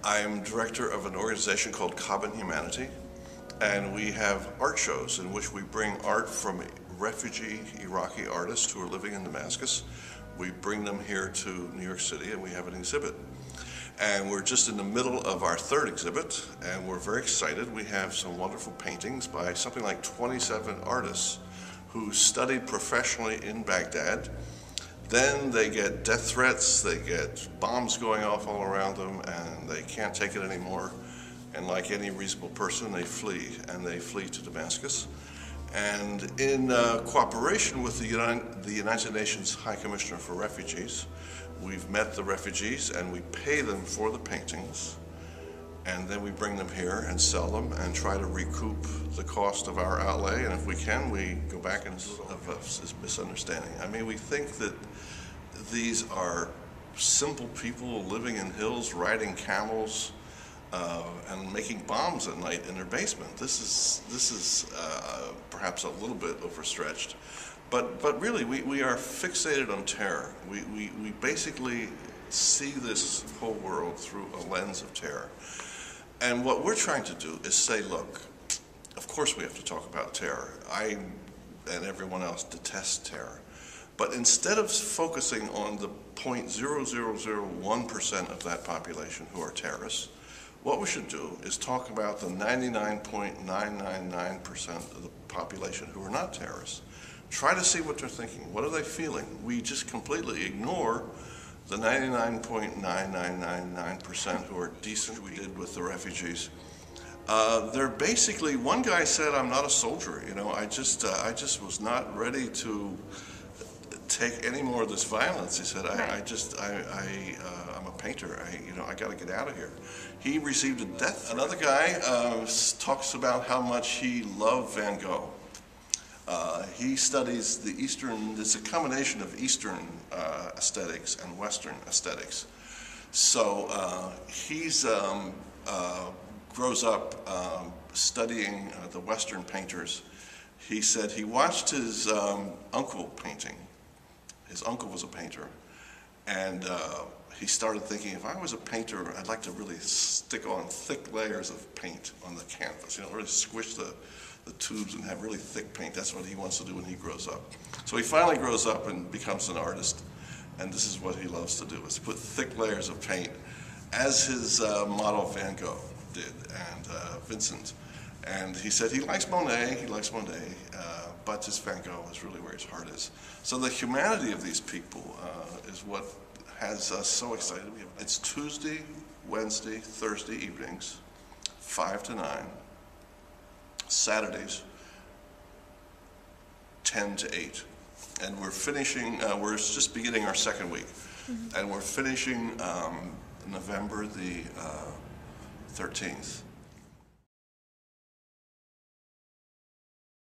I'm director of an organization called Common Humanity, and we have art shows in which we bring art from refugee Iraqi artists who are living in Damascus. We bring them here to New York City and we have an exhibit. And we're just in the middle of our third exhibit, and we're very excited. We have some wonderful paintings by something like 27 artists who studied professionally in Baghdad. Then they get death threats, they get bombs going off all around them, and they can't take it anymore. And like any reasonable person, they flee, and they flee to Damascus. And in cooperation with the United Nations High Commissioner for Refugees, we've met the refugees and we pay them for the paintings, and then we bring them here and sell them and try to recoup the cost of our outlay, and if we can, we go back and of a misunderstanding. I mean, we think that these are simple people living in hills, riding camels, and making bombs at night in their basement. This is perhaps a little bit overstretched, but really we are fixated on terror. We basically see this whole world through a lens of terror. And what we're trying to do is say, look, of course we have to talk about terror. I and everyone else detest terror. But instead of focusing on the 0.0001% of that population who are terrorists, what we should do is talk about the 99.999% of the population who are not terrorists. Try to see what they're thinking. What are they feeling? We just completely ignore the 99.9999% who are decent. We did with the refugees. They're basically, one guy said, "I'm not a soldier. You know, I just was not ready to take any more of this violence." He said, I'm a painter. I got to get out of here." He received a death threat. Another guy talks about how much he loved Van Gogh. He studies the Eastern, it's a combination of Eastern aesthetics and Western aesthetics. So he's grows up studying the Western painters. He said he watched his uncle painting. His uncle was a painter, and he started thinking, if I was a painter, I'd like to really stick on thick layers of paint on the canvas, really squish the tubes and have really thick paint. That's what he wants to do when he grows up. So he finally grows up and becomes an artist, and this is what he loves to do, is put thick layers of paint, as his model Van Gogh did, and Vincent. And he said he likes Monet, but his Van Gogh is really where his heart is. So the humanity of these people is what has us so excited. It's Tuesday, Wednesday, Thursday evenings, 5 to 9. Saturdays, 10 to 8. And we're finishing, we're just beginning our second week. And we're finishing November the 13th.